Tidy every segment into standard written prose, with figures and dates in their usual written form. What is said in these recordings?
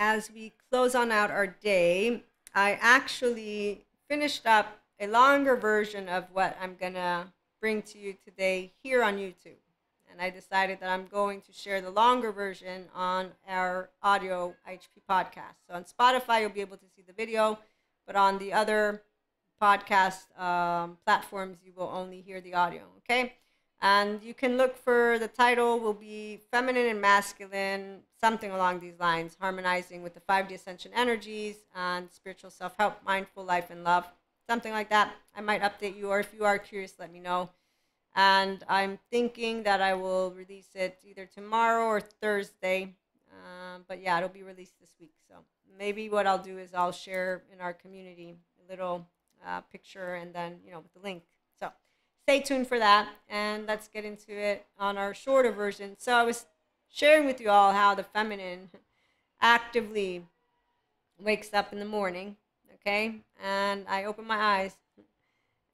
as we close on out our day, I actually finished up a longer version of what I'm going to bring to you today here on YouTube. And I decided that I'm going to share the longer version on our audio HP podcast. So on Spotify, you'll be able to see the video, but on the other podcast platforms, you will only hear the audio, okay? And you can look for the title will be Feminine and Masculine, something along these lines, harmonizing with the 5D Ascension energies and spiritual self-help, mindful life and love, something like that. I might update you, or if you are curious, let me know. And I'm thinking that I will release it either tomorrow or Thursday. But yeah, it'll be released this week. So maybe what I'll do is I'll share in our community a little picture and then, with the link. So stay tuned for that, and let's get into it on our shorter version. So I was sharing with you all how the feminine actively wakes up in the morning, okay? And I open my eyes,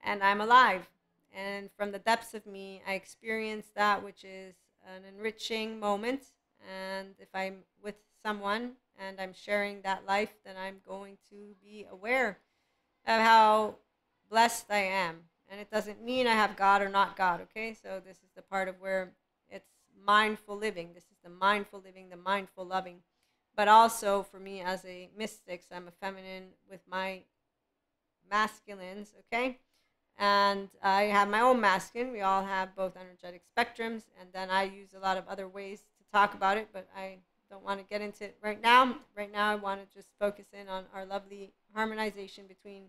and I'm alive. And from the depths of me, I experience that which is an enriching moment. And if I'm with someone and I'm sharing that life, then I'm going to be aware of how blessed I am. And it doesn't mean I have God or not God, okay? So this is the part of where it's mindful living. This is the mindful living, the mindful loving. But also for me as a mystic, so I'm a feminine with my masculines, okay? And I have my own masculine. We all have both energetic spectrums. And then I use a lot of other ways to talk about it, but I don't want to get into it right now. Right now, I want to just focus in on our lovely harmonization between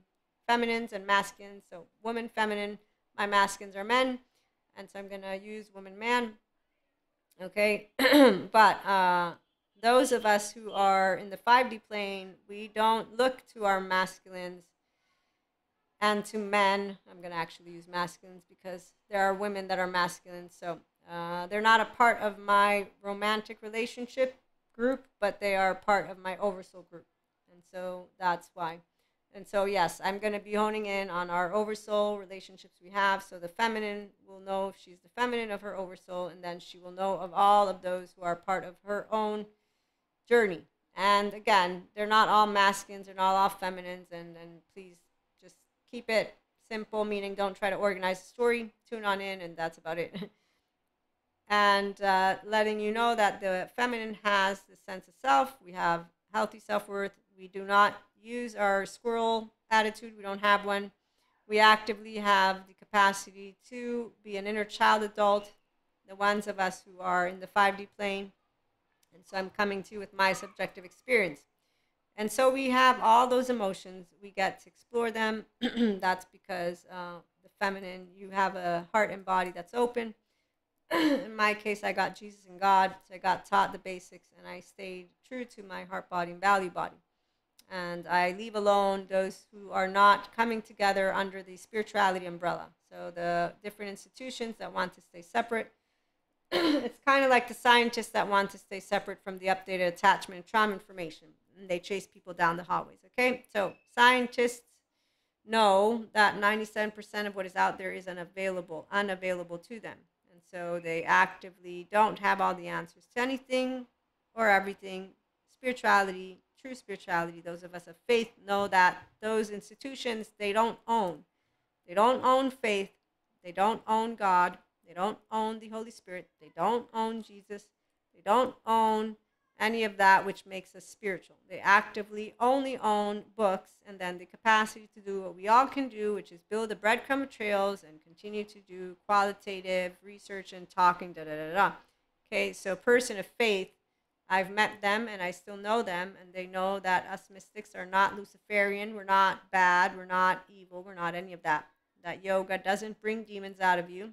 feminines and masculines. So woman, feminine, my masculines are men. And so I'm going to use woman, man. Okay. But those of us who are in the 5D plane, we don't look to our masculines and to men. I'm going to actually use masculines because there are women that are masculine. So they're not a part of my romantic relationship group, but they are part of my oversoul group. And so that's why. And so, yes, I'm going to be honing in on our oversoul relationships we have. So the feminine will know if she's the feminine of her oversoul, and then she will know of all of those who are part of her own journey. And again, they're not all masculines, they're not all feminines, and please just keep it simple, meaning don't try to organize the story. Tune on in, and that's about it. And letting you know that the feminine has the sense of self. We have healthy self-worth. We do not use our squirrel attitude. We don't have one. We actively have the capacity to be an inner child adult, the ones of us who are in the 5D plane. And so I'm coming to you with my subjective experience. And so we have all those emotions. We get to explore them. That's because the feminine, you have a heart and body that's open. In my case, I got Jesus and God. So I got taught the basics, and I stayed true to my heart, body, and value body. And I leave alone those who are not coming together under the spirituality umbrella. So the different institutions that want to stay separate. It's kind of like the scientists that want to stay separate from the updated attachment and trauma information. And they chase people down the hallways, okay? So scientists know that 97% of what is out there is unavailable to them. And so they actively don't have all the answers to anything or everything. Spirituality, true spirituality, those of us of faith know that those institutions, they don't own. They don't own faith. They don't own God. They don't own the Holy Spirit. They don't own Jesus. They don't own any of that which makes us spiritual. They actively only own books and then the capacity to do what we all can do, which is build the breadcrumb trails and continue to do qualitative research and talking, Okay, so person of faith, I've met them and I still know them, and they know that us mystics are not Luciferian, we're not bad, we're not evil, we're not any of that. That yoga doesn't bring demons out of you.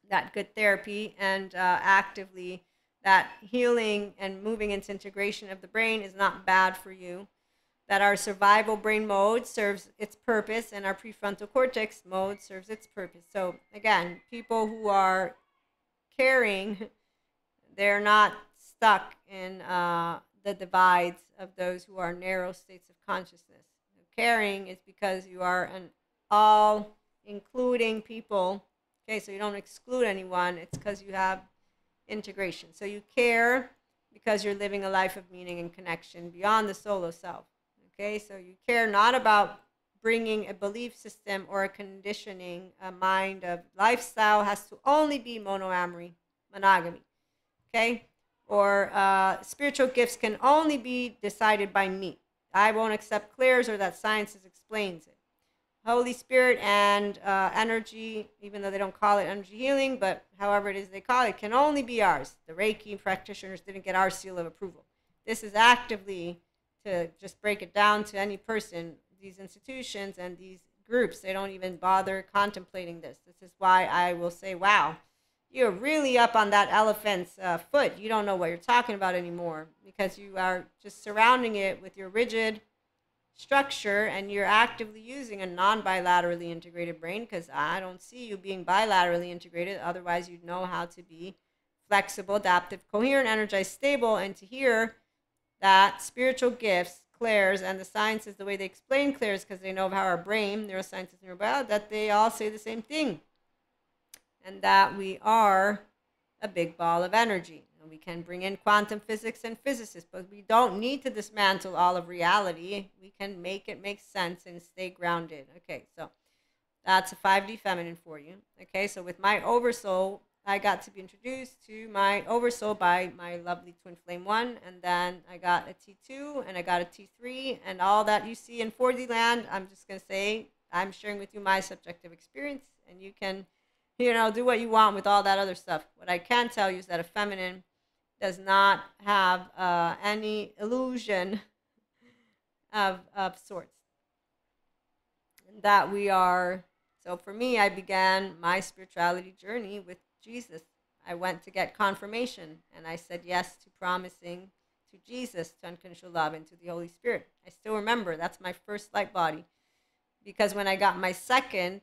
That good therapy and actively that healing and moving into integration of the brain is not bad for you. That our survival brain mode serves its purpose and our prefrontal cortex mode serves its purpose. So again, people who are caring, they're not stuck in the divides of those who are narrow states of consciousness. Caring is because you are an all including people. Okay, so you don't exclude anyone. It's because you have integration. So you care, because you're living a life of meaning and connection beyond the solo self. Okay, so you care not about bringing a belief system or a conditioning, a mind of lifestyle has to only be monoamory, monogamy. Okay, or spiritual gifts can only be decided by me. I won't accept clears or that science explains it. Holy Spirit and energy, even though they don't call it energy healing, but however it is they call it, can only be ours. The Reiki practitioners didn't get our seal of approval. This is actively, to just break it down to any person, these institutions and these groups, they don't even bother contemplating this. This is why I will say, wow, you're really up on that elephant's foot. You don't know what you're talking about anymore because you are just surrounding it with your rigid structure, and you're actively using a non-bilaterally integrated brain, because I don't see you being bilaterally integrated. Otherwise, you'd know how to be flexible, adaptive, coherent, energized, stable, and to hear that spiritual gifts, clairs, and the sciences, the way they explain clairs, because they know how our brain, neurosciences, neurobiology, that they all say the same thing, and that we are a big ball of energy. We can bring in quantum physics and physicists, but we don't need to dismantle all of reality. We can make it make sense and stay grounded. Okay, so that's a 5D feminine for you. Okay, so with my oversoul, I got to be introduced to my oversoul by my lovely twin flame 1, and then I got a T2, and I got a T3, and all that you see in 4D land, I'm just going to say, I'm sharing with you my subjective experience, and you can, do what you want with all that other stuff. What I can tell you is that a feminine does not have any illusion of sorts. And that we are, so for me, I began my spirituality journey with Jesus. I went to get confirmation, and I said yes to promising to Jesus, to unconditional love, and to the Holy Spirit. I still remember, that's my first light body. Because when I got my second,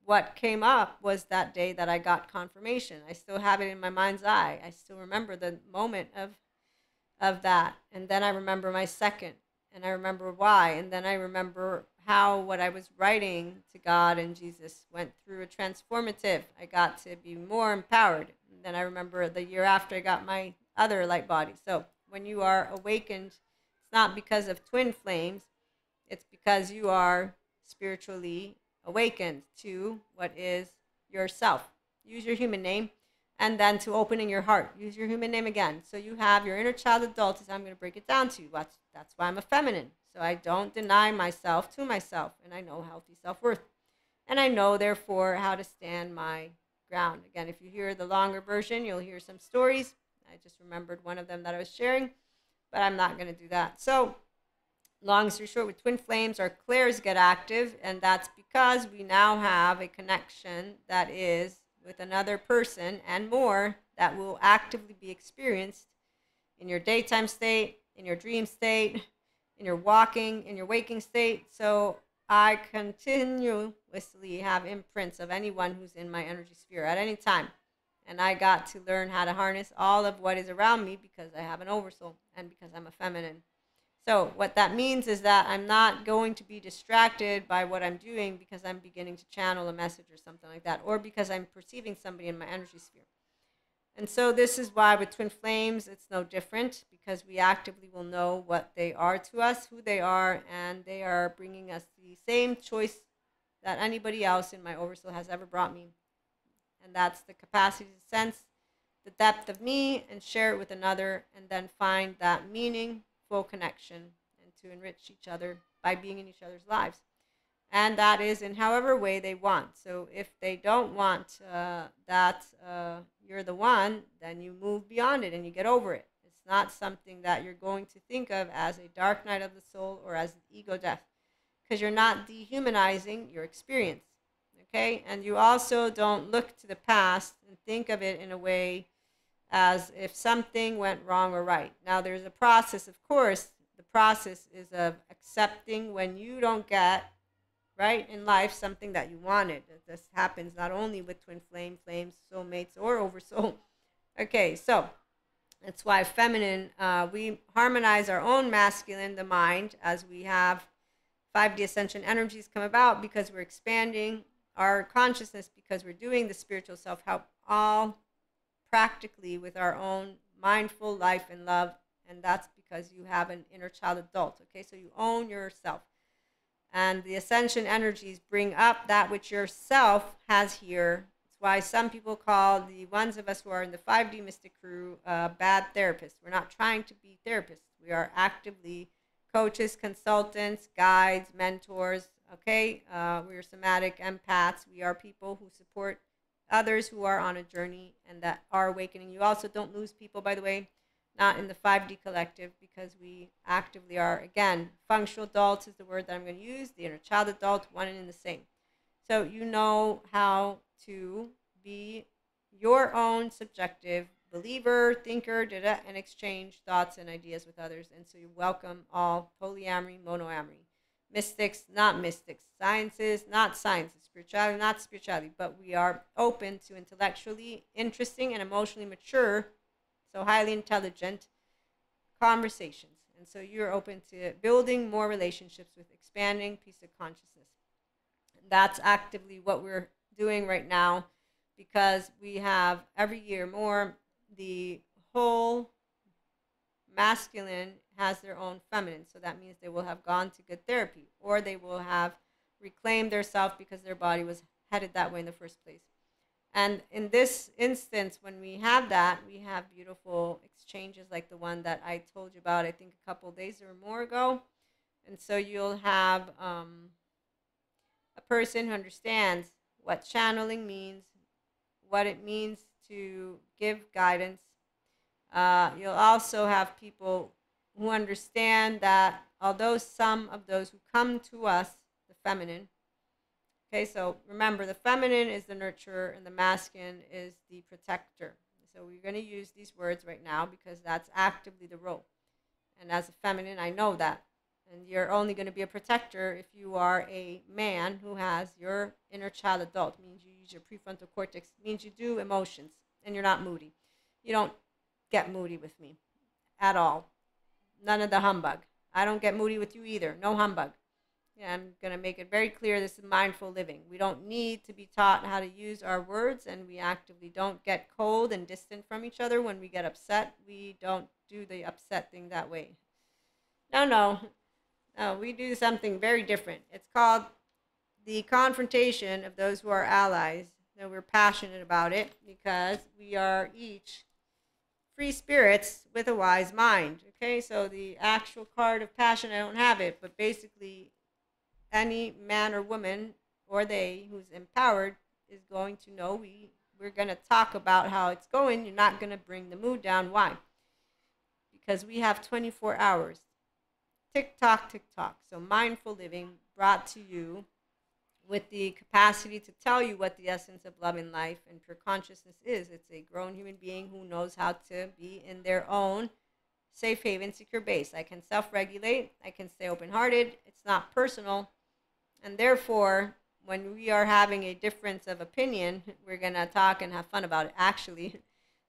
what came up was that day that I got confirmation. I still have it in my mind's eye. I still remember the moment of that. And then I remember my second, and I remember why. And then I remember how what I was writing to God and Jesus went through a transformative. I got to be more empowered. And then I remember the year after I got my other light body. So when you are awakened, it's not because of twin flames. It's because you are spiritually awakened to what is yourself. Use your human name, and then to opening your heart, use your human name again. So you have your inner child adult, as I'm going to break it down to you. That's why I'm a feminine. So I don't deny myself to myself, and I know healthy self-worth. And I know, therefore, how to stand my ground. Again, if you hear the longer version, you'll hear some stories. I just remembered one of them that I was sharing, but I'm not going to do that. So long story short, with twin flames, our clairs get active, and that's because we now have a connection that is with another person and more that will actively be experienced in your daytime state, in your dream state, in your walking, in your waking state. So I continuously have imprints of anyone who's in my energy sphere at any time. And I got to learn how to harness all of what is around me because I have an oversoul and because I'm a feminine. So what that means is that I'm not going to be distracted by what I'm doing because I'm beginning to channel a message or something like that, or because I'm perceiving somebody in my energy sphere. And so this is why with twin flames, it's no different, because we actively will know what they are to us, who they are, and they are bringing us the same choice that anybody else in my oversoul has ever brought me. And that's the capacity to sense the depth of me and share it with another, and then find that meaningful connection and to enrich each other by being in each other's lives. And that is in however way they want. So if they don't want that you're the one, then you move beyond it and you get over it. It's not something that you're going to think of as a dark night of the soul or as ego death, because you're not dehumanizing your experience. Okay? And you also don't look to the past and think of it in a way as if something went wrong or right. Now, there's a process, of course. The process is of accepting when you don't get, right, in life, something that you wanted. This happens not only with twin flames, soulmates, or oversoul. Okay, so that's why feminine, we harmonize our own masculine, the mind, as we have 5D ascension energies come about, because we're expanding our consciousness, because we're doing the spiritual self-help all practically with our own mindful life and love, and that's because you have an inner child adult. Okay, so you own yourself. And the ascension energies bring up that which yourself has here. It's why some people call the ones of us who are in the 5D mystic crew bad therapists. We're not trying to be therapists. We are actively coaches, consultants, guides, mentors. Okay, we are somatic empaths. We are people who support others who are on a journey and that are awakening. You also don't lose people, by the way, not in the 5D collective, because we actively are, again, functional adults is the word that I'm going to use, the inner child adult, one and in the same. So you know how to be your own subjective believer, thinker, and exchange thoughts and ideas with others. And so you welcome all polyamory, monoamory, mystics, not mystics, sciences, not sciences, spirituality, not spirituality, but we are open to intellectually interesting and emotionally mature, so highly intelligent conversations. And so you're open to building more relationships with expanding peace of consciousness. And that's actively what we're doing right now, because we have every year more, the whole masculine has their own feminine. So that means they will have gone to good therapy, or they will have reclaimed their self because their body was headed that way in the first place. And in this instance, when we have that, we have beautiful exchanges like the one that I told you about, I think a couple days or more ago. And so you'll have a person who understands what channeling means, what it means to give guidance. You'll also have people who understand that although some of those who come to us, the feminine, okay, so remember, the feminine is the nurturer and the masculine is the protector. So we're going to use these words right now because that's actively the role. And as a feminine, I know that. And you're only going to be a protector if you are a man who has your inner child adult. It means you use your prefrontal cortex. It means you do emotions and you're not moody. You don't get moody with me at all. None of the humbug. I don't get moody with you either. No humbug. Yeah, I'm going to make it very clear this is mindful living. We don't need to be taught how to use our words, and we actively don't get cold and distant from each other when we get upset. We don't do the upset thing that way. No, we do something very different. It's called the confrontation of those who are allies. So we're passionate about it because we are each free spirits with a wise mind. Okay, so the actual card of passion, I don't have it, but basically any man or woman or they who's empowered is going to know we're going to talk about how it's going. You're not going to bring the mood down. Why? Because we have 24 hours. Tick tock, tick tock. So mindful living brought to you with the capacity to tell you what the essence of love in life and pure consciousness is. It's a grown human being who knows how to be in their own safe haven, secure base. I can self-regulate. I can stay open-hearted. It's not personal. And therefore, when we are having a difference of opinion, we're going to talk and have fun about it. Actually,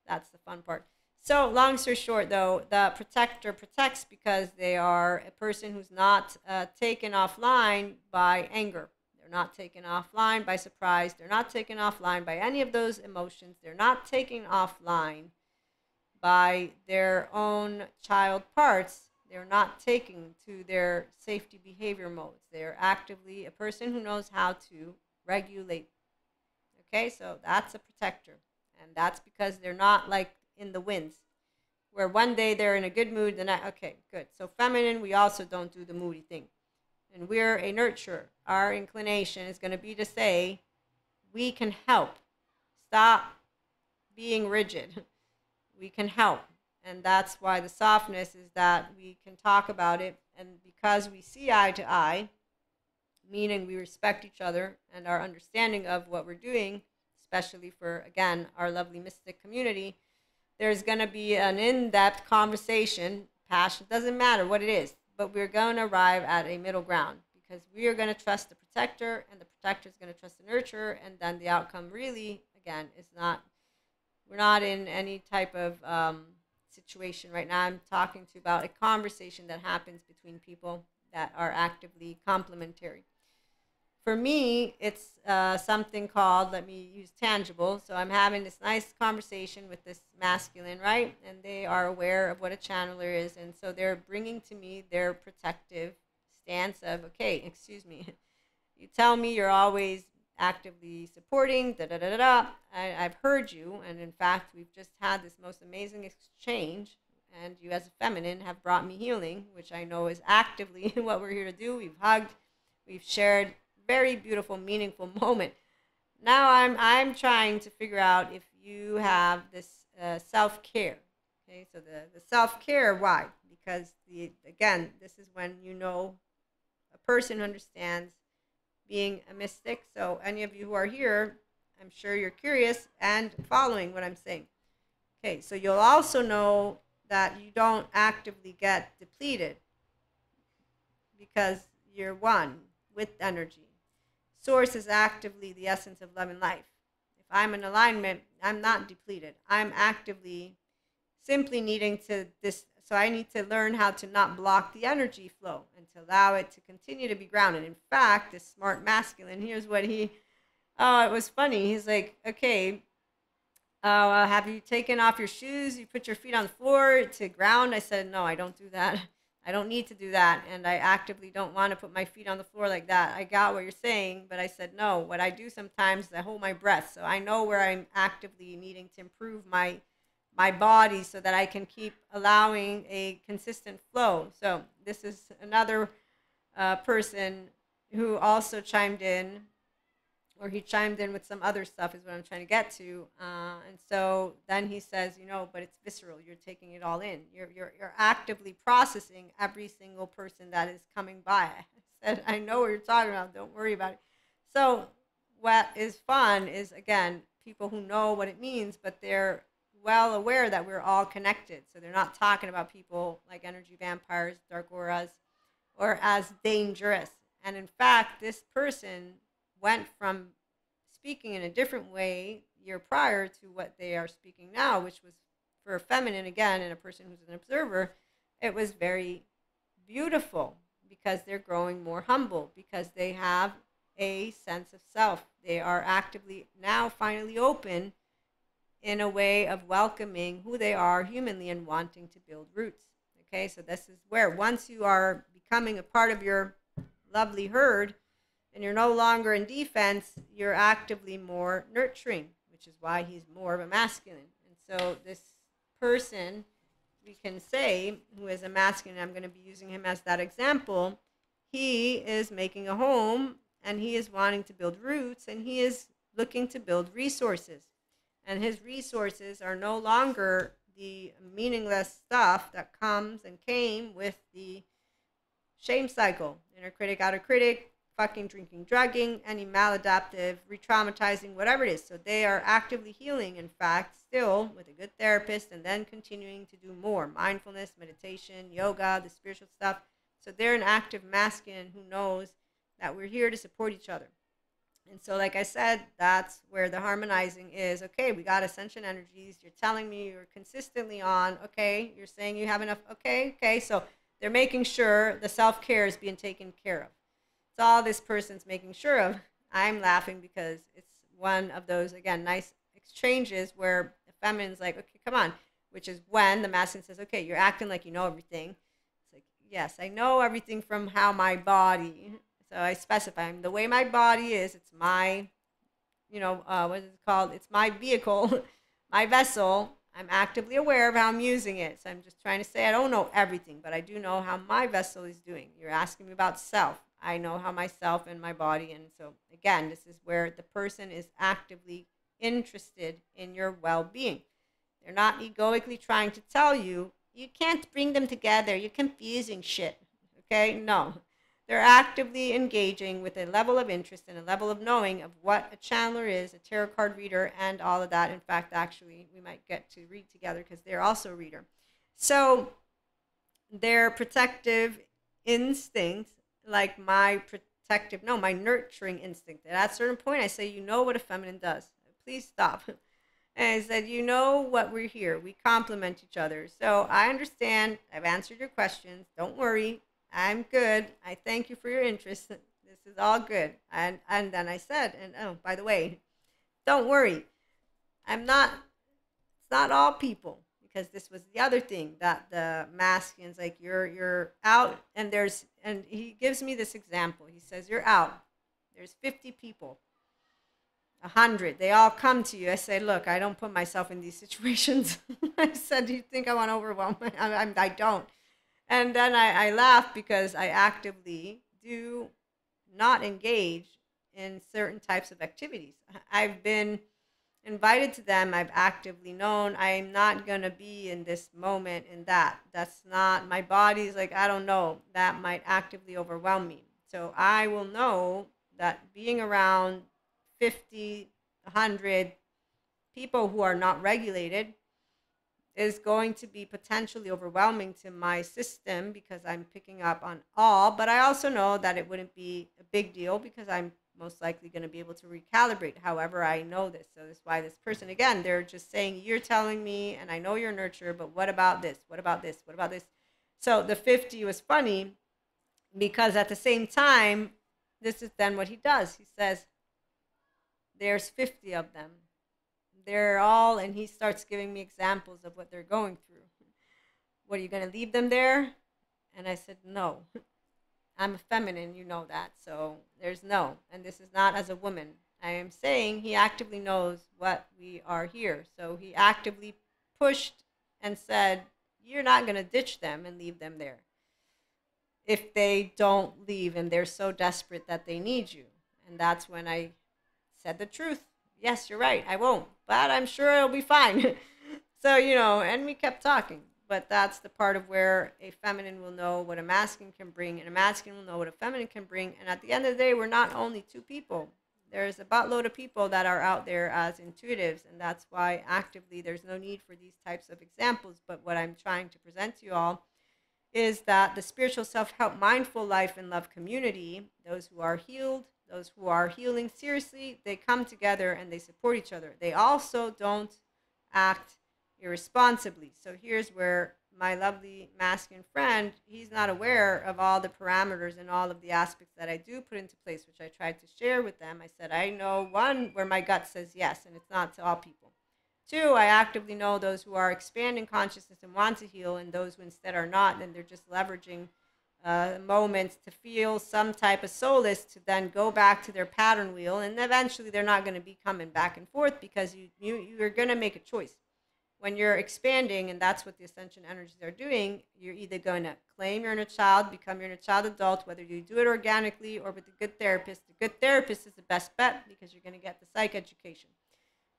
that's the fun part. So long story short, though, the protector protects because they are a person who's not taken offline by anger. They're not taken offline by surprise. They're not taken offline by any of those emotions. They're not taken offline by their own child parts. They're not taking to their safety behavior modes. They're actively a person who knows how to regulate. Okay, so that's a protector. And that's because they're not like in the winds, where one day they're in a good mood, the next, okay, good. So feminine, we also don't do the moody thing. And we're a nurturer. Our inclination is going to be to say, we can help. Stop being rigid. We can help. And that's why the softness is that we can talk about it. And because we see eye to eye, meaning we respect each other and our understanding of what we're doing, especially for, again, our lovely mystic community, there's going to be an in-depth conversation. Passion, doesn't matter what it is, but we're going to arrive at a middle ground because we are going to trust the protector and the protector is going to trust the nurturer. And then the outcome really, again, is not, we're not in any type of situation right now. I'm talking to you about a conversation that happens between people that are actively complementary. For me, it's something called, let me use tangible. So I'm having this nice conversation with this masculine, right? And they are aware of what a channeler is. And so they're bringing to me their protective stance of, okay, excuse me, you tell me you're always actively supporting, da da da da da. I've heard you. And in fact, we've just had this most amazing exchange. And you, as a feminine, have brought me healing, which I know is actively what we're here to do. We've hugged, we've shared very beautiful, meaningful moment. Now I'm trying to figure out if you have this self care. Okay, so the self care, why? Because again, this is when you know a person understands being a mystic. So any of you who are here, I'm sure you're curious and following what I'm saying. Okay, so you'll also know that you don't actively get depleted because you're one with energy. Source is actively the essence of love and life. If I'm in alignment, I'm not depleted. I'm actively simply needing to this. So I need to learn how to not block the energy flow and to allow it to continue to be grounded. In fact, this smart masculine, here's what oh, it was funny. He's like, okay, have you taken off your shoes? You put your feet on the floor to ground? I said, no, I don't do that. I don't need to do that. And I actively don't want to put my feet on the floor like that. I got what you're saying, but I said, no, what I do sometimes is I hold my breath. So I know where I'm actively needing to improve my body so that I can keep allowing a consistent flow. So this is another person who also chimed in, or he chimed in with some other stuff is what I'm trying to get to. And so then he says, you know, but it's visceral. You're taking it all in. You're actively processing every single person that is coming by. I said, I know what you're talking about. Don't worry about it. So what is fun is, again, people who know what it means, but they're well aware that we're all connected. So they're not talking about people like energy vampires, dark auras, or as dangerous. And in fact, this person went from speaking in a different way year prior to what they are speaking now, which was for a feminine, again, and a person who's an observer, it was very beautiful because they're growing more humble, because they have a sense of self. They are actively now finally open in a way of welcoming who they are humanly and wanting to build roots. Okay, so this is where once you are becoming a part of your lovely herd, and you're no longer in defense, you're actively more nurturing, which is why he's more of a masculine. And so this person, we can say, who is a masculine, I'm going to be using him as that example, he is making a home, and he is wanting to build roots, and he is looking to build resources. And his resources are no longer the meaningless stuff that comes and came with the shame cycle, inner critic, outer critic, fucking, drinking, drugging, any maladaptive, re-traumatizing, whatever it is. So they are actively healing, in fact, still with a good therapist, and then continuing to do more mindfulness, meditation, yoga, the spiritual stuff. So they're an active masculine who knows that we're here to support each other. And so, like I said, that's where the harmonizing is. Okay, we got ascension energies. You're telling me you're consistently on. Okay, you're saying you have enough. Okay. So they're making sure the self-care is being taken care of. It's all this person's making sure of. I'm laughing because it's one of those, again, nice exchanges where the feminine's like, okay, come on, which is when the masculine says, okay, you're acting like you know everything. It's like, yes, I know everything from how my body. So I specify the way my body is. It's my, what is it called? It's my vehicle, my vessel. I'm actively aware of how I'm using it. So I'm just trying to say I don't know everything, but I do know how my vessel is doing. You're asking me about self. I know how myself and my body. And so, again, this is where the person is actively interested in your well-being. They're not egoically trying to tell you, you can't bring them together. You're confusing shit. Okay? No. They're actively engaging with a level of interest and a level of knowing of what a channeler is, a tarot card reader, and all of that. In fact, actually, we might get to read together because they're also a reader. So their protective instincts, like my nurturing instinct. And at a certain point, I say, you know what a feminine does. Please stop. And I said, you know what, we're here. We complement each other. So I understand. I've answered your questions. Don't worry. I'm good. I thank you for your interest. This is all good. And then I said, and oh, by the way, don't worry. I'm not, it's not all people, because this was the other thing that the masculines, like, you're out and there's, and he gives me this example. He says, you're out. There's 50 people, 100. They all come to you. I say, look, I don't put myself in these situations. I said, do you think I want to overwhelm? I don't. And then I laugh because I actively do not engage in certain types of activities. I've been invited to them. I've actively known I'm not going to be in this moment in that. That's not, my body's like, I don't know, that might actively overwhelm me. So I will know that being around 50, 100 people who are not regulated is going to be potentially overwhelming to my system, because I'm picking up on all. But I also know that it wouldn't be a big deal because I'm most likely going to be able to recalibrate. However, I know this. So that's why this person, again, they're just saying, you're telling me, and I know you're nurture, but what about this? What about this? What about this? So the 50 was funny because at the same time, this is then what he does. He says, there's 50 of them. They're all, and he starts giving me examples of what they're going through. What, are you going to leave them there? And I said, no. I'm a feminine, you know that. So there's no. And this is not as a woman. I am saying he actively knows what we are here. So he actively pushed and said, you're not going to ditch them and leave them there if they don't leave and they're so desperate that they need you. And that's when I said the truth. Yes, you're right, I won't, but I'm sure it'll be fine. So, and we kept talking. But that's the part of where a feminine will know what a masculine can bring, and a masculine will know what a feminine can bring. And at the end of the day, we're not only two people. There's a buttload of people that are out there as intuitives, and that's why actively there's no need for these types of examples. But what I'm trying to present to you all is that the spiritual self-help, mindful life and love community, those who are healed, those who are healing seriously, they come together and they support each other. They also don't act irresponsibly. So here's where my lovely masculine friend, he's not aware of all the parameters and all of the aspects that I do put into place, which I tried to share with them. I said, I know, one, where my gut says yes, and it's not to all people. Two, I actively know those who are expanding consciousness and want to heal, and those who instead are not, and they're just leveraging moments to feel some type of solace to then go back to their pattern wheel, and eventually they're not going to be coming back and forth, because you're going to make a choice. When you're expanding, and that's what the Ascension energies are doing, you're either going to claim your inner child, become your inner child adult, whether you do it organically or with a good therapist. The good therapist is the best bet because you're going to get the psych education.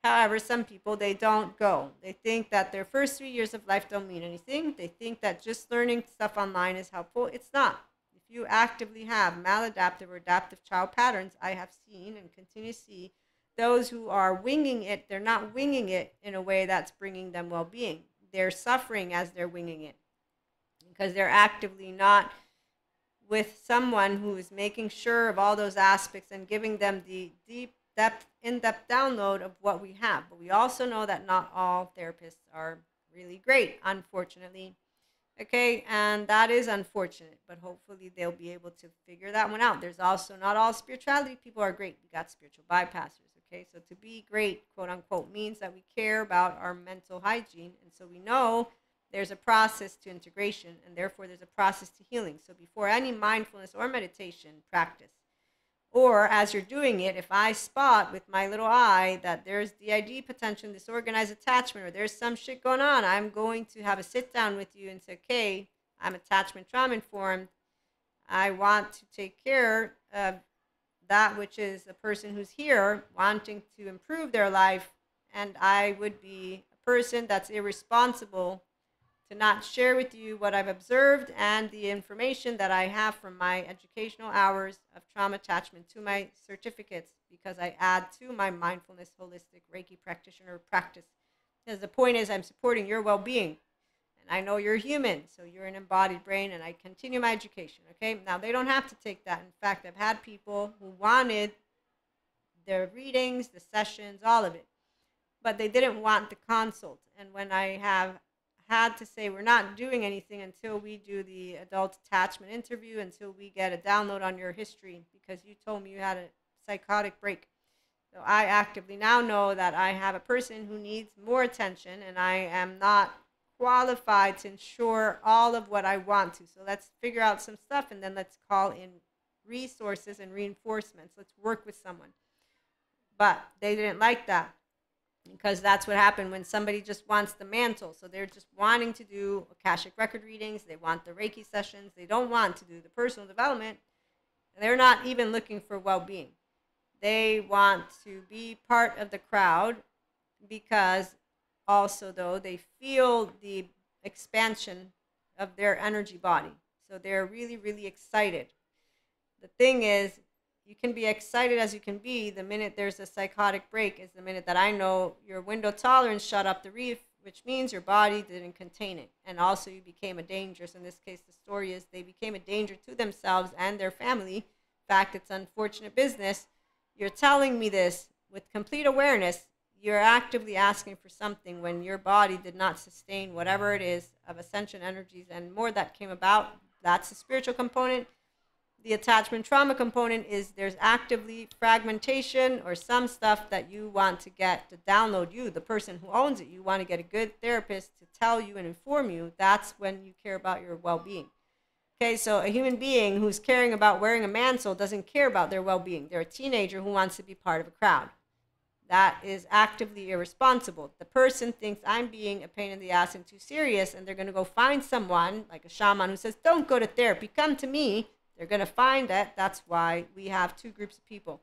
However, some people, they don't go. They think that their first 3 years of life don't mean anything. They think that just learning stuff online is helpful. It's not. If you actively have maladaptive or adaptive child patterns, I have seen and continue to see those who are winging it, they're not winging it in a way that's bringing them well-being. They're suffering as they're winging it because they're actively not with someone who is making sure of all those aspects and giving them the deep, in-depth download of what we have. But we also know that not all therapists are really great, unfortunately. Okay, and that is unfortunate, but hopefully they'll be able to figure that one out. There's also, not all spirituality people are great. We got spiritual bypassers. Okay, so to be great, quote unquote, means that we care about our mental hygiene. And so we know there's a process to integration, and therefore there's a process to healing. So before any mindfulness or meditation practice, or as you're doing it, if I spot with my little eye that there's DID potential, disorganized attachment, or there's some shit going on, I'm going to have a sit down with you and say, okay, I'm attachment trauma informed. I want to take care of that which is a person who's here wanting to improve their life, and I would be a person that's irresponsible to not share with you what I've observed and the information that I have from my educational hours of trauma attachment to my certificates, because I add to my mindfulness holistic Reiki practitioner practice. Because the point is, I'm supporting your well-being. I know you're human, so you're an embodied brain, and I continue my education, okay? Now, they don't have to take that. In fact, I've had people who wanted their readings, the sessions, all of it, but they didn't want the consult. And when I have had to say we're not doing anything until we do the adult attachment interview, until we get a download on your history, because you told me you had a psychotic break. So I actively now know that I have a person who needs more attention, and I am not qualified to ensure all of what I want to. So let's figure out some stuff, and then let's call in resources and reinforcements. Let's work with someone. But they didn't like that, because that's what happened when somebody just wants the mantle. So they're just wanting to do Akashic record readings. They want the Reiki sessions. They don't want to do the personal development. They're not even looking for well-being. They want to be part of the crowd, because also, though, they feel the expansion of their energy body. So they're really, really excited. The thing is, you can be excited as you can be. The minute there's a psychotic break is the minute that I know your window tolerance shut up the reef, which means your body didn't contain it. And also you became a danger. So in this case, the story is they became a danger to themselves and their family. In fact, it's unfortunate business. You're telling me this with complete awareness. You're actively asking for something when your body did not sustain whatever it is of ascension energies and more that came about. That's the spiritual component. The attachment trauma component is there's actively fragmentation or some stuff that you want to get to download you, the person who owns it. You want to get a good therapist to tell you and inform you. That's when you care about your well-being. Okay, so a human being who's caring about wearing a mantle doesn't care about their well-being. They're a teenager who wants to be part of a crowd. That is actively irresponsible. The person thinks I'm being a pain in the ass and too serious, and they're going to go find someone, like a shaman, who says, don't go to therapy, come to me. They're going to find that. That's why we have two groups of people.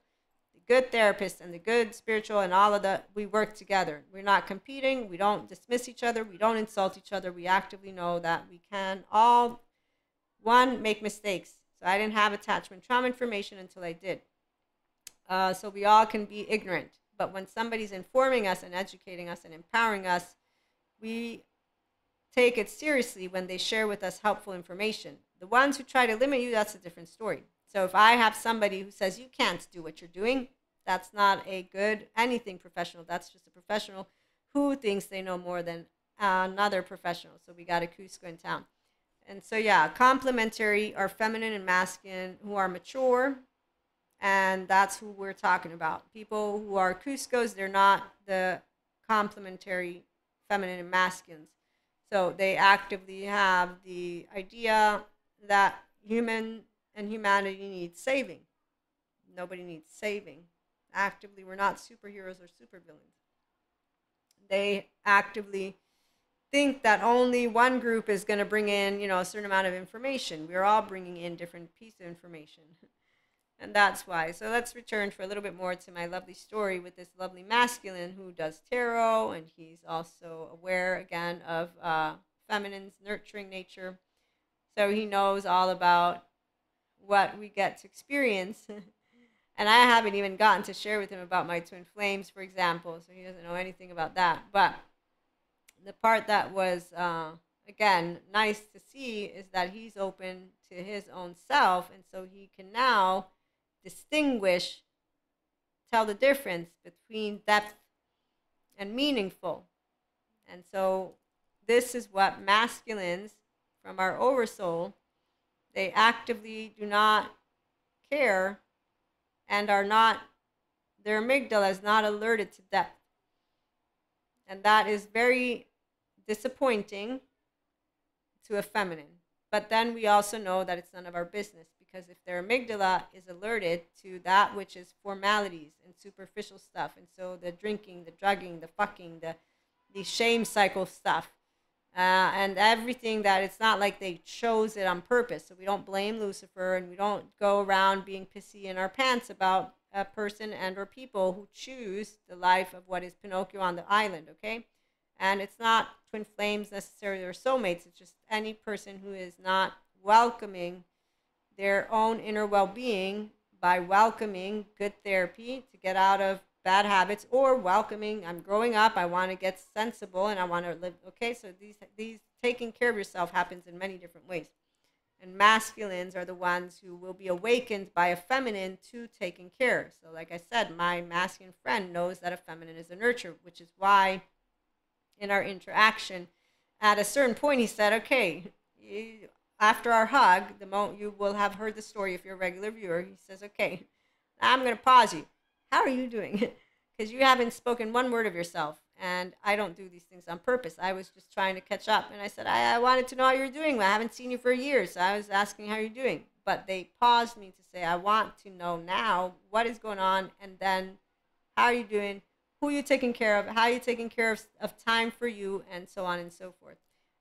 The good therapist and the good spiritual and all of the, we work together. We're not competing. We don't dismiss each other. We don't insult each other. We actively know that we can all, one, make mistakes. So I didn't have attachment trauma information until I did. So we all can be ignorant. But when somebody's informing us and educating us and empowering us, we take it seriously when they share with us helpful information. The ones who try to limit you, that's a different story. So if I have somebody who says you can't do what you're doing, that's not a good anything professional. That's just a professional who thinks they know more than another professional. So we got a Cusco in town. And so yeah, complementary are feminine and masculine who are mature. And that's who we're talking about. People who are Cuscos, they're not the complementary feminine and masculines. So they actively have the idea that human and humanity needs saving. Nobody needs saving. Actively, we're not superheroes or supervillains. They actively think that only one group is going to bring in, a certain amount of information. We're all bringing in different pieces of information. And that's why. So let's return for a little bit more to my lovely story with this lovely masculine who does tarot, and he's also aware, again, of feminine's nurturing nature. So he knows all about what we get to experience. And I haven't even gotten to share with him about my twin flames, for example, so he doesn't know anything about that. But the part that was, again, nice to see is that he's open to his own self, and so he can now distinguish, tell the difference between depth and meaningful. And so this is what masculines from our oversoul, they actively do not care and are not, their amygdala is not alerted to depth. And that is very disappointing to a feminine. But then we also know that it's none of our business, because if their amygdala is alerted to that which is formalities and superficial stuff, and so the drinking, the drugging, the fucking, the shame cycle stuff, and everything that it's not like they chose it on purpose. So we don't blame Lucifer, and we don't go around being pissy in our pants about a person and or people who choose the life of what is Pinocchio on the island, okay? And it's not twin flames necessarily or soulmates. It's just any person who is not welcoming their own inner well-being by welcoming good therapy to get out of bad habits, or welcoming, I'm growing up, I want to get sensible and I want to live. Okay, so these taking care of yourself happens in many different ways. And masculines are the ones who will be awakened by a feminine to taking care. So like I said, my masculine friend knows that a feminine is a nurturer, which is why in our interaction, at a certain point, he said, okay, you, after our hug, the moment you will have heard the story if you're a regular viewer, he says, okay, I'm going to pause you. How are you doing? Because you haven't spoken one word of yourself. And I don't do these things on purpose. I was just trying to catch up. And I said, I wanted to know how you're doing. I haven't seen you for years. So I was asking how you're doing. But they paused me to say, I want to know now what is going on. And then, how are you doing? Who are you taking care of? How are you taking care of time for you? And so on and so forth.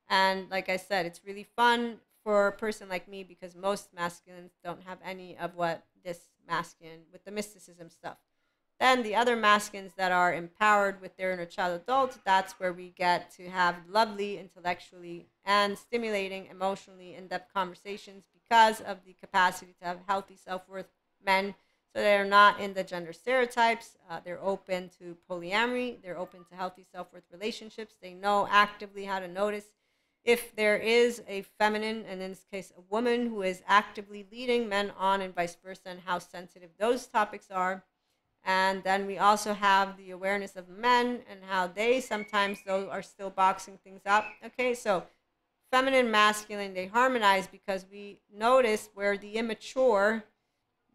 And like I said, it's really fun for a person like me because most masculines don't have any of what this masculine with the mysticism stuff. Then the other masculines that are empowered with their inner child adult, that's where we get to have lovely, intellectually, and stimulating, emotionally in-depth conversations because of the capacity to have healthy self-worth men. So they're not in the gender stereotypes. They're open to polyamory. They're open to healthy self-worth relationships. They know actively how to notice if there is a feminine, and in this case, a woman who is actively leading men on and vice versa, and how sensitive those topics are. And then we also have the awareness of men and how they sometimes, though, are still boxing things up. Okay, so feminine, masculine, they harmonize because we notice where the immature,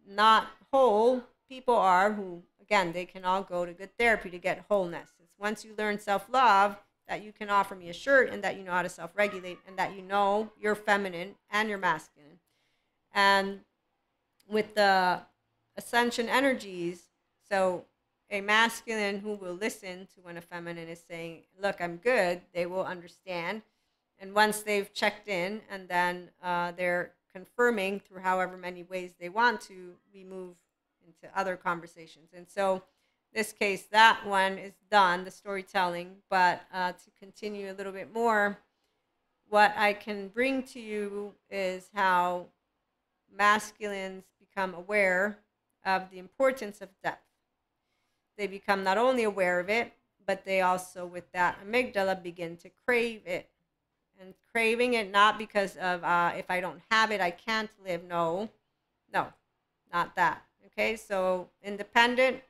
not whole people are, who, again, they can all go to good therapy to get wholeness. It's once you learn self-love that you can offer me a shirt and that you know how to self-regulate and that you know you're feminine and you're masculine. And with the ascension energies, so a masculine who will listen to when a feminine is saying, look, I'm good, they will understand. And once they've checked in and then they're confirming through however many ways they want to, we move into other conversations. And so this case, that one is done, the storytelling. But to continue a little bit more, what I can bring to you is how masculines become aware of the importance of depth. They become not only aware of it, but they also, with that amygdala, begin to crave it. And craving it not because of if I don't have it, I can't live. No, not that. Okay, so independent,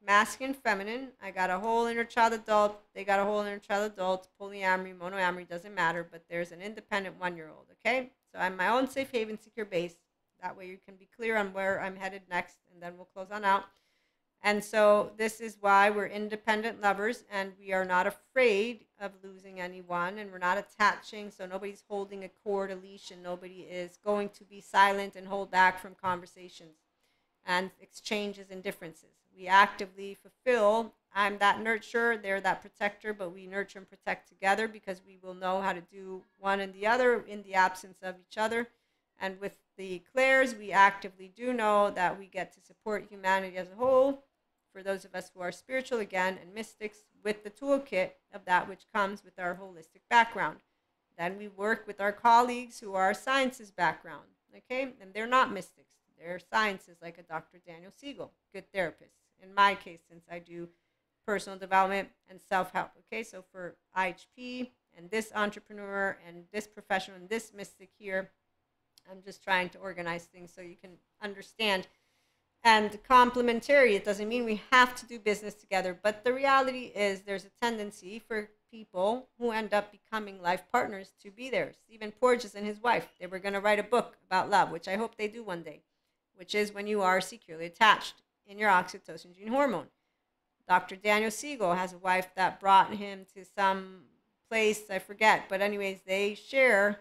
masculine, feminine. I got a whole inner child adult. They got a whole inner child adult. Polyamory, monoamory, doesn't matter. But there's an independent 1-year-old. Okay, so I'm my own safe haven, secure base. That way you can be clear on where I'm headed next, and then we'll close on out. And so this is why we're independent lovers, and we are not afraid of losing anyone, and we're not attaching, so nobody's holding a cord, a leash, and nobody is going to be silent and hold back from conversations and exchanges and differences. We actively fulfill, I'm that nurturer, they're that protector, but we nurture and protect together because we will know how to do one and the other in the absence of each other. And with the clairs, we actively do know that we get to support humanity as a whole, for those of us who are spiritual, again, and mystics, with the toolkit of that which comes with our holistic background. Then we work with our colleagues who are sciences background, okay? And they're not mystics. They're sciences, like a Dr. Daniel Siegel, good therapist. In my case, since I do personal development and self-help, okay? So for IHP and this entrepreneur and this professional and this mystic here, I'm just trying to organize things so you can understand. And complementary, it doesn't mean we have to do business together, but the reality is there's a tendency for people who end up becoming life partners to be there. Stephen Porges and his wife, they were going to write a book about love, which I hope they do one day, which is when you are securely attached in your oxytocin gene hormone. Dr. Daniel Siegel has a wife that brought him to some place, I forget, but anyways, they share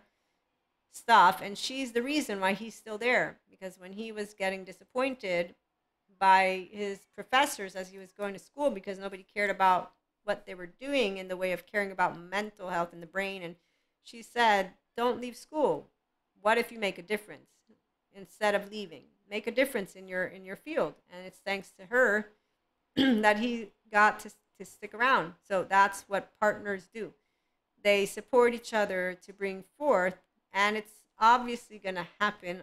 stuff, and she's the reason why he's still there, because when he was getting disappointed by his professors as he was going to school because nobody cared about what they were doing in the way of caring about mental health in the brain, and she said, don't leave school. What if you make a difference instead of leaving? Make a difference in your field. And it's thanks to her that he got to stick around. So that's what partners do. They support each other to bring forth, and it's obviously going to happen.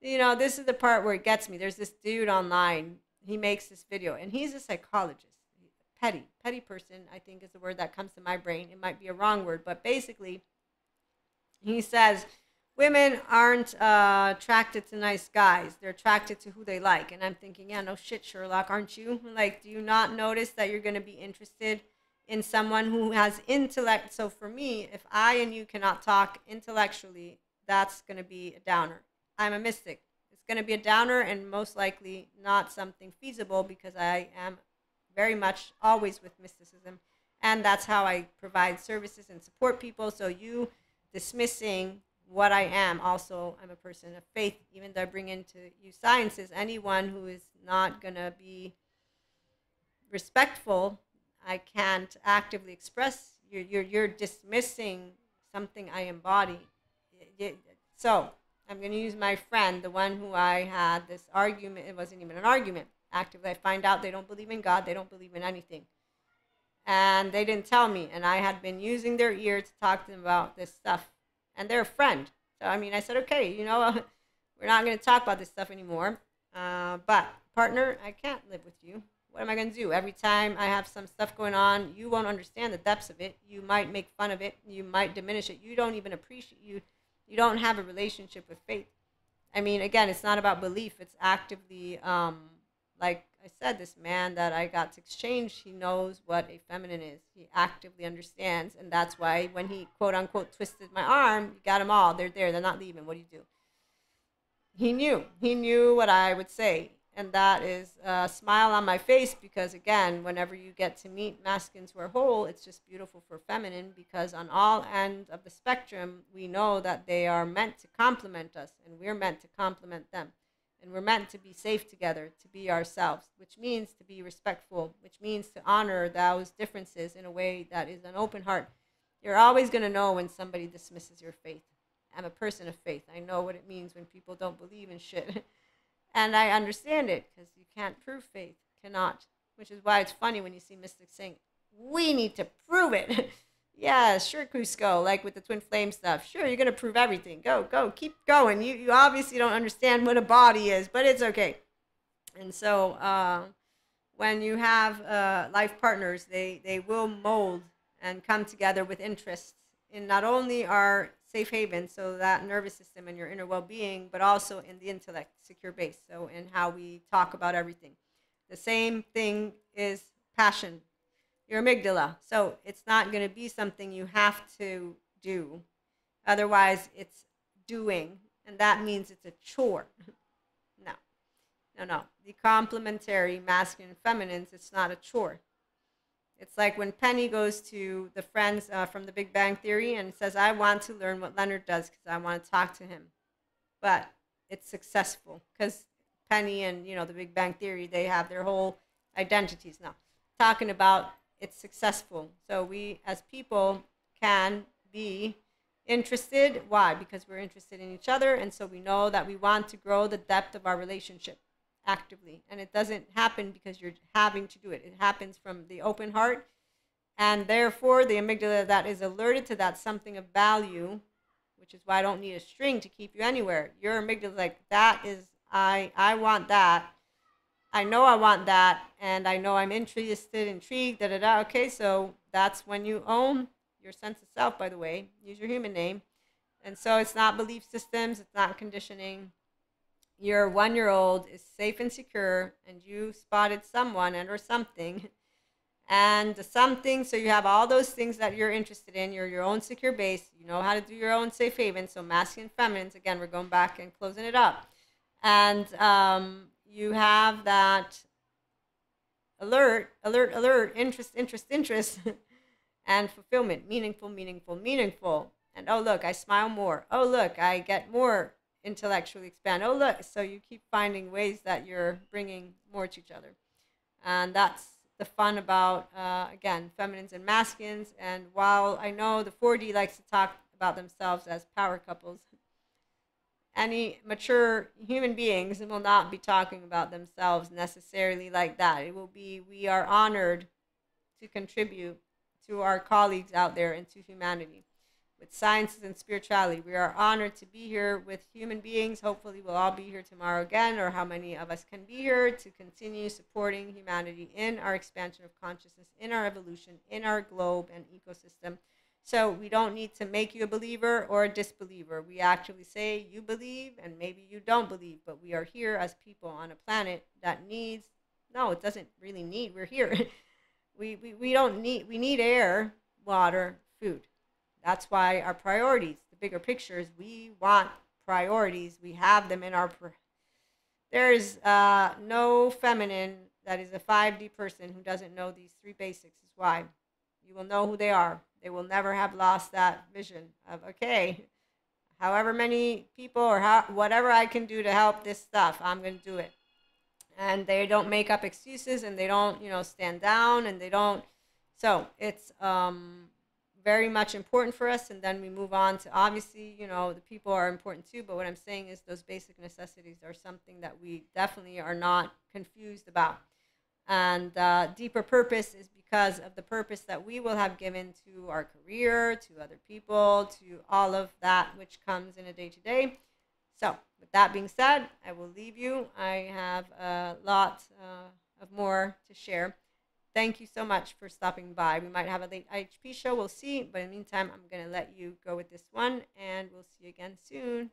You know, this is the part where it gets me. There's this dude online. He makes this video, and he's a psychologist. Petty person, I think, is the word that comes to my brain. It might be a wrong word, but basically, he says women aren't attracted to nice guys. They're attracted to who they like. And I'm thinking, yeah, no shit, Sherlock, aren't you? Like, do you not notice that you're going to be interested in someone who has intellect. So for me, if I and you cannot talk intellectually, that's going to be a downer. I'm a mystic. It's going to be a downer and most likely not something feasible because I am very much always with mysticism. And that's how I provide services and support people. So you dismissing what I am, also, I'm a person of faith, even though I bring into you sciences, anyone who is not going to be respectful, I can't actively express. You're dismissing something I embody. So I'm going to use my friend, the one who I had this argument. It wasn't even an argument. Actively, I find out they don't believe in God. They don't believe in anything. And they didn't tell me. And I had been using their ear to talk to them about this stuff. And they're a friend. So, I mean, I said, okay, you know, we're not going to talk about this stuff anymore. But, partner, I can't live with you. What am I going to do? Every time I have some stuff going on, you won't understand the depths of it. You might make fun of it. You might diminish it. You don't even appreciate you. You don't have a relationship with faith. I mean, again, it's not about belief. It's actively, like I said, this man that I got to exchange, he knows what a feminine is. He actively understands. And that's why when he, quote unquote, twisted my arm, you got them all. They're there. They're not leaving. What do you do? He knew. He knew what I would say. And that is a smile on my face because, again, whenever you get to meet masculines who are whole, it's just beautiful for feminine because on all ends of the spectrum, we know that they are meant to complement us and we're meant to complement them. And we're meant to be safe together, to be ourselves, which means to be respectful, which means to honor those differences in a way that is an open heart. You're always going to know when somebody dismisses your faith. I'm a person of faith. I know what it means when people don't believe in shit. And I understand it because you can't prove faith. Cannot. Which is why it's funny when you see mystics saying, we need to prove it. Yeah, sure, Cusco, like with the twin flame stuff. Sure, you're going to prove everything. Go, keep going. You obviously don't understand what a body is, but it's okay. And so when you have life partners, they will mold and come together with interests in not only our safe haven, so that nervous system and your inner well-being, but also in the intellect, secure base, so in how we talk about everything. The same thing is passion, your amygdala. So it's not going to be something you have to do. Otherwise, it's doing, and that means it's a chore. No. The complementary masculine and feminines, it's not a chore. It's like when Penny goes to the friends from the Big Bang Theory and says, I want to learn what Leonard does because I want to talk to him. But it's successful because Penny and, the Big Bang Theory, they have their whole identities now. Talking about it's successful. So we as people can be interested. Why? Because we're interested in each other. And so we know that we want to grow the depth of our relationship actively, and it doesn't happen because you're having to do it. It happens from the open heart, and therefore the amygdala that is alerted to that something of value, which is why I don't need a string to keep you anywhere. Your amygdala is like, that is, I want that. I know I want that, and I know I'm interested, intrigued, da-da-da. Okay, so that's when you own your sense of self, by the way. Use your human name. And so it's not belief systems, it's not conditioning. Your 1-year-old is safe and secure, and you spotted someone and or something, and something, so you have all those things that you're interested in. You're your own secure base. You know how to do your own safe haven. So masculine, feminines, again, we're going back and closing it up. And you have that alert, interest, and fulfillment, meaningful. And oh, look, I smile more. Oh, look, I get more intellectually expand. Oh, look. So you keep finding ways that you're bringing more to each other. And that's the fun about, again, feminines and masculines. And while I know the 4D likes to talk about themselves as power couples, any mature human beings will not be talking about themselves necessarily like that. It will be, we are honored to contribute to our colleagues out there and to humanity. With sciences and spirituality, we are honored to be here with human beings. Hopefully we'll all be here tomorrow again, or how many of us can be here to continue supporting humanity in our expansion of consciousness, in our evolution, in our globe and ecosystem. So we don't need to make you a believer or a disbeliever. We actually say you believe and maybe you don't believe, but we are here as people on a planet that needs, no, it doesn't really need, we're here. We don't need, we need air, water, food. That's why our priorities, the bigger pictures, we want priorities. We have them in our. There's no feminine that is a 5D person who doesn't know these three basics. Is why you will know who they are. They will never have lost that vision of, okay, however many people or whatever I can do to help this stuff, I'm going to do it. And they don't make up excuses, and they don't, stand down, and they don't. So it's very much important for us. And then we move on to, obviously, the people are important too. But what I'm saying is those basic necessities are something that we definitely are not confused about. And deeper purpose is because of the purpose that we will have given to our career, to other people, to all of that which comes in a day to day. So, with that being said, I will leave you. I have a lot of more to share. Thank you so much for stopping by. We might have a late IHP show. We'll see. But in the meantime, I'm going to let you go with this one, and we'll see you again soon.